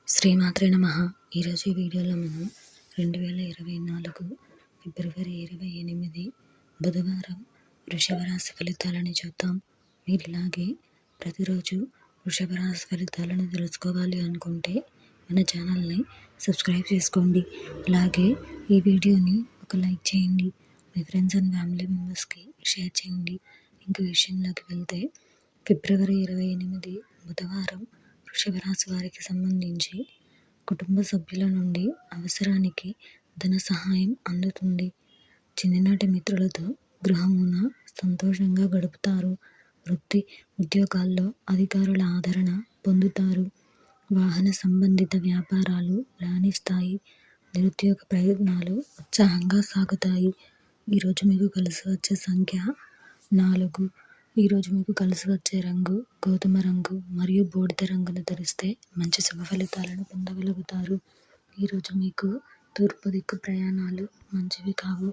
శ్రీమాత్రే నమః. ఈరోజు ఈ వీడియోలో మనం 2024 ఫిబ్రవరి 28 బుధవారం వృషభ రాశి ఫలితాలని చూద్దాం. మీరు ఇలాగే ప్రతిరోజు వృషభ రాశి ఫలితాలను తెలుసుకోవాలి అనుకుంటే మన ఛానల్ని సబ్స్క్రైబ్ చేసుకోండి. అలాగే ఈ వీడియోని ఒక లైక్ చేయండి. మీ ఫ్రెండ్స్ అండ్ ఫ్యామిలీ మెంబర్స్కి షేర్ చేయండి. ఇంక విషయంలోకి వెళ్తే ఫిబ్రవరి 28 బుధవారం వృషభ రాశి వారికి సంబంధించి కుటుంబ సభ్యుల నుండి అవసరానికి ధన సహాయం అందుతుంది. చిన్ననాటి మిత్రులతో గృహమున సంతోషంగా గడుపుతారు. వృత్తి ఉద్యోగాల్లో అధికారుల ఆదరణ పొందుతారు. వాహన సంబంధిత వ్యాపారాలు రాణిస్తాయి. నిరుద్యోగ ప్రయత్నాలు ఉత్సాహంగా సాగుతాయి. ఈరోజు మీకు కలిసి వచ్చే సంఖ్య 4. ఈరోజు మీకు కలిసి వచ్చే రంగు గోధుమ రంగు మరియు బూడిద రంగును ధరిస్తే మంచి శుభ ఫలితాలను పొందగలుగుతారు. ఈరోజు మీకు తూర్పు దిక్కు ప్రయాణాలు మంచివి కావు.